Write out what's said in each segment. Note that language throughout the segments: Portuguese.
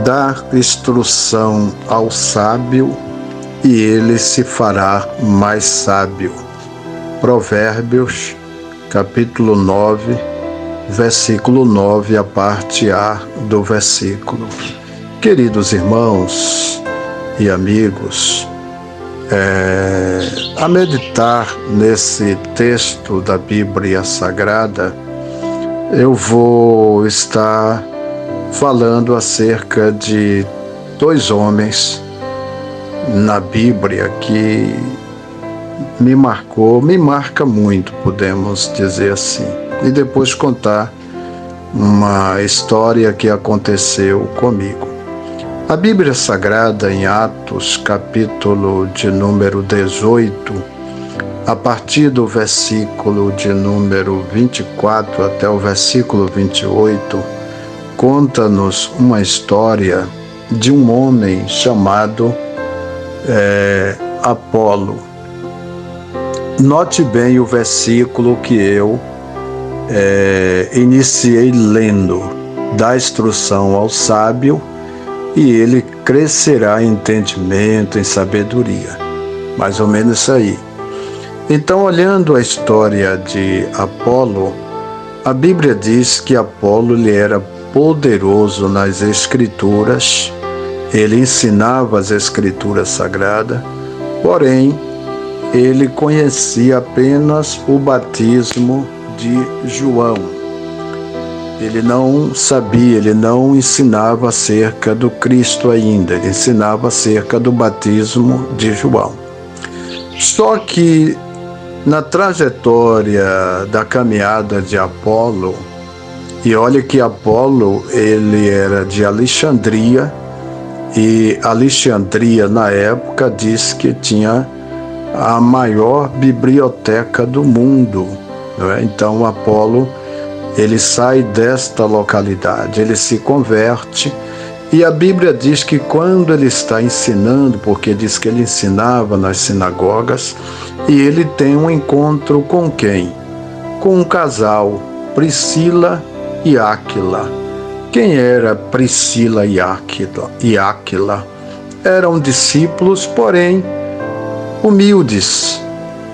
Dar instrução ao sábio e ele se fará mais sábio. Provérbios, capítulo 9, versículo 9, a parte A do versículo. Queridos irmãos e amigos, a meditar nesse texto da Bíblia Sagrada, eu vou estar falando acerca de dois homens na Bíblia que me marca muito, podemos dizer assim, e depois contar uma história que aconteceu comigo. A Bíblia Sagrada, em Atos, capítulo de número 18, a partir do versículo de número 24 até o versículo 28, conta-nos uma história de um homem chamado Apolo. Note bem o versículo que eu iniciei lendo: dá instrução ao sábio e ele crescerá em entendimento, em sabedoria. Mais ou menos isso aí. Então, olhando a história de Apolo, a Bíblia diz que Apolo ele era poderoso nas Escrituras, ele ensinava as Escrituras Sagradas, porém, ele conhecia apenas o batismo de João. Ele não sabia, ele não ensinava acerca do Cristo ainda, ele ensinava acerca do batismo de João. Só que na trajetória da caminhada de Apolo, e olha que Apolo ele era de Alexandria, e Alexandria na época diz que tinha a maior biblioteca do mundo, não é? Então Apolo ele sai desta localidade, ele se converte, e a Bíblia diz que quando ele está ensinando, porque diz que ele ensinava nas sinagogas, e ele tem um encontro com quem? Com um casal, Priscila e Áquila. Quem era Priscila e Áquila? Eram discípulos, porém humildes,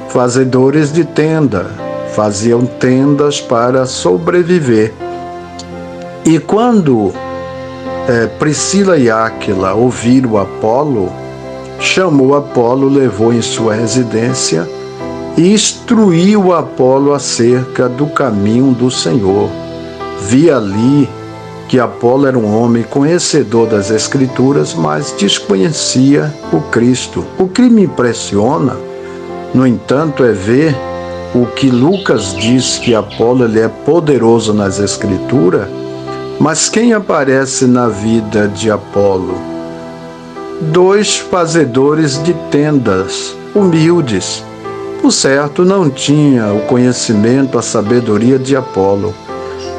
fazedores de tenda, faziam tendas para sobreviver. E quando Priscila e Áquila ouviram Apolo, chamou Apolo, levou em sua residência e instruiu Apolo acerca do caminho do Senhor. Vi ali que Apolo era um homem conhecedor das Escrituras, mas desconhecia o Cristo. O que me impressiona, no entanto, é ver o que Lucas diz, que Apolo ele é poderoso nas Escrituras, mas quem aparece na vida de Apolo? Dois fazedores de tendas, humildes. Por certo, não tinha o conhecimento, a sabedoria de Apolo,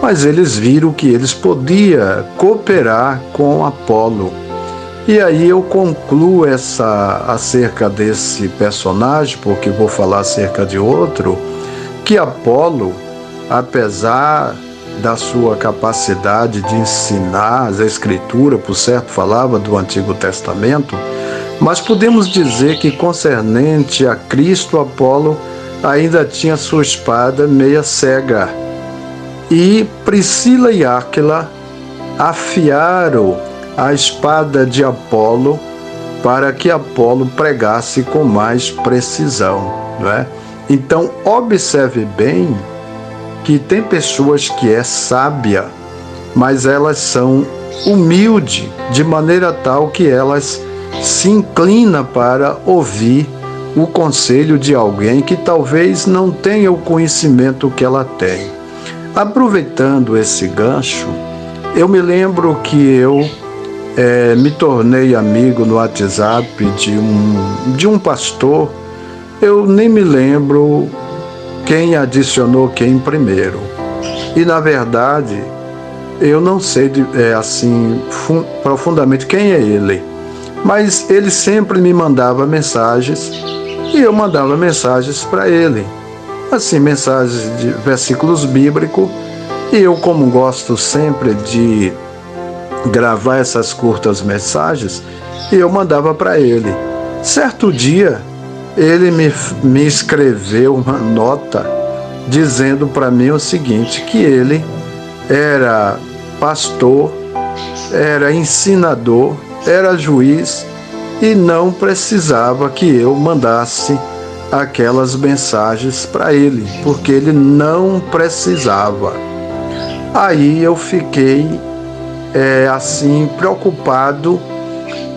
mas eles viram que eles podiam cooperar com Apolo. E aí eu concluo acerca desse personagem, porque vou falar acerca de outro, que Apolo, apesar da sua capacidade de ensinar as Escrituras, por certo falava do Antigo Testamento, mas podemos dizer que concernente a Cristo, Apolo ainda tinha sua espada meia cega. E Priscila e Áquila afiaram a espada de Apolo para que Apolo pregasse com mais precisão, não é? Então, observe bem que tem pessoas que é sábia, mas elas são humildes, de maneira tal que elas se inclinam para ouvir o conselho de alguém que talvez não tenha o conhecimento que ela tem. Aproveitando esse gancho, eu me lembro que eu me tornei amigo no WhatsApp de um pastor. Eu nem me lembro quem adicionou quem primeiro. E, na verdade, eu não sei profundamente quem é ele. Mas ele sempre me mandava mensagens e eu mandava mensagens para ele. Assim, mensagens de versículos bíblicos. E eu, como gosto sempre de gravar essas curtas mensagens e eu mandava para ele. Certo dia, ele me escreveu uma nota dizendo para mim o seguinte, que ele era pastor, era ensinador, era juiz e não precisava que eu mandasse aquelas mensagens para ele, porque ele não precisava. Aí eu fiquei assim preocupado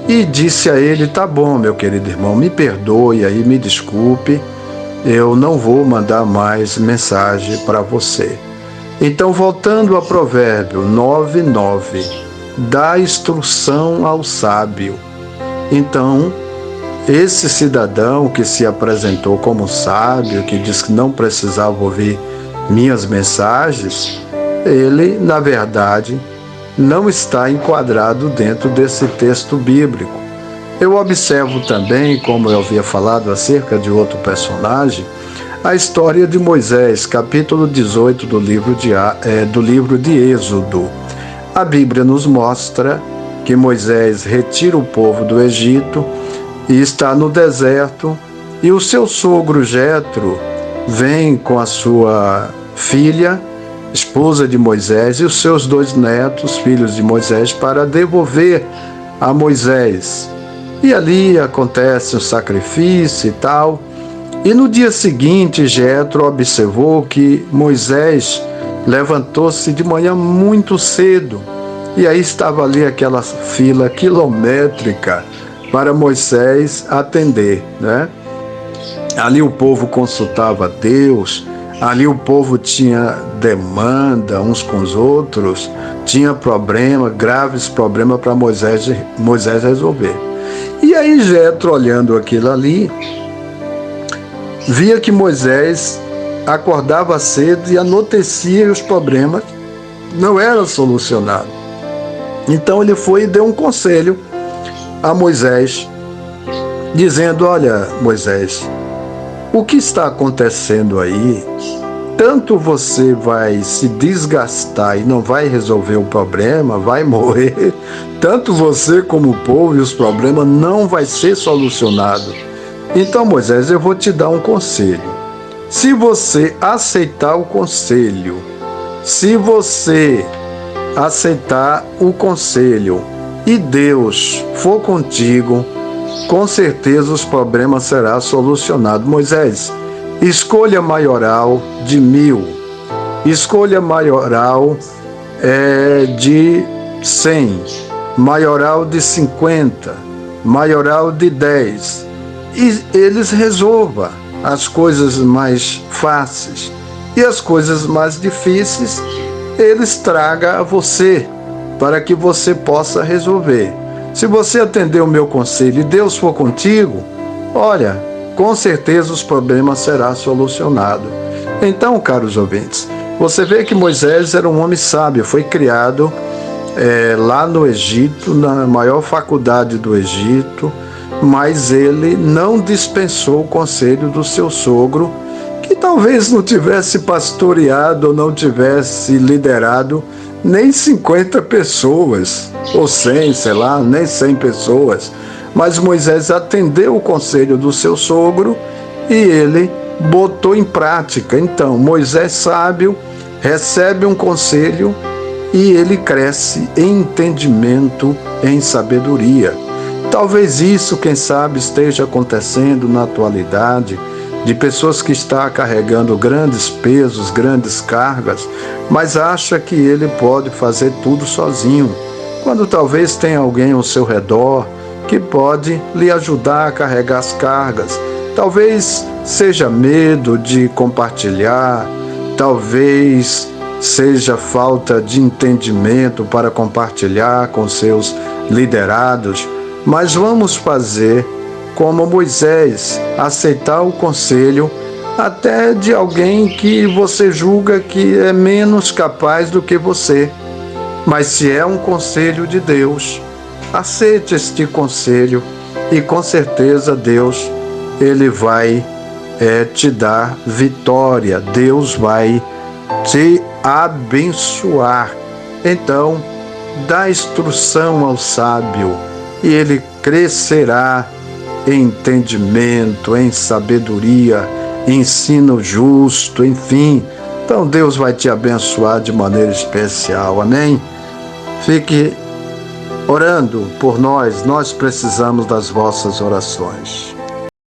e disse a ele: tá bom, meu querido irmão, me perdoe aí, me desculpe, eu não vou mandar mais mensagem para você. Então, voltando a Provérbio 9:9, dá instrução ao sábio. Então, esse cidadão que se apresentou como sábio, que disse que não precisava ouvir minhas mensagens, ele, na verdade, não está enquadrado dentro desse texto bíblico. Eu observo também, como eu havia falado acerca de outro personagem, a história de Moisés, capítulo 18 do livro de Êxodo. A Bíblia nos mostra que Moisés retira o povo do Egito e está no deserto, e o seu sogro Jetro vem com a sua filha, esposa de Moisés, e os seus 2 netos, filhos de Moisés, para devolver a Moisés. E ali acontece um sacrifício e tal. E no dia seguinte, Jetro observou que Moisés levantou-se de manhã muito cedo. E aí estava ali aquela fila quilométrica para Moisés atender, né? Ali o povo consultava Deus, ali o povo tinha demanda uns com os outros, tinha graves problemas para Moisés resolver. E aí Jetro, olhando aquilo ali, via que Moisés acordava cedo e anoitecia, e os problemas não eram solucionados. Então ele foi e deu um conselho a Moisés, dizendo: olha, Moisés, o que está acontecendo aí, tanto você vai se desgastar e não vai resolver o problema, vai morrer, tanto você como o povo e os problemas não vai ser solucionado. Então, Moisés, eu vou te dar um conselho. Se você aceitar o conselho, se você aceitar o conselho e Deus for contigo, com certeza os problemas serão solucionados. Moisés, escolha maioral de 1000, escolha maioral de 100, maioral de 50, maioral de 10, e eles resolvam as coisas mais fáceis, e as coisas mais difíceis eles tragam a você, para que você possa resolver. Se você atender o meu conselho e Deus for contigo, olha, com certeza os problemas serão solucionados. Então, caros ouvintes, você vê que Moisés era um homem sábio, foi criado lá no Egito, na maior faculdade do Egito, mas ele não dispensou o conselho do seu sogro, que talvez não tivesse pastoreado ou não tivesse liderado nem 50 pessoas, ou 100, sei lá, nem 100 pessoas. Mas Moisés atendeu o conselho do seu sogro e ele botou em prática. Então, Moisés sábio recebe um conselho e ele cresce em entendimento, em sabedoria. Talvez isso, quem sabe, esteja acontecendo na atualidade, de pessoas que estão carregando grandes pesos, grandes cargas, mas acha que ele pode fazer tudo sozinho, quando talvez tenha alguém ao seu redor que pode lhe ajudar a carregar as cargas. Talvez seja medo de compartilhar, talvez seja falta de entendimento para compartilhar com seus liderados, mas vamos fazer como Moisés, aceitar o conselho até de alguém que você julga que é menos capaz do que você. Mas se é um conselho de Deus, aceite este conselho e com certeza Deus, ele vai te dar vitória, Deus vai te abençoar. Então, dá instrução ao sábio e ele crescerá em entendimento, em sabedoria, ensino justo, enfim. Então Deus vai te abençoar de maneira especial, amém? Fique orando por nós precisamos das vossas orações.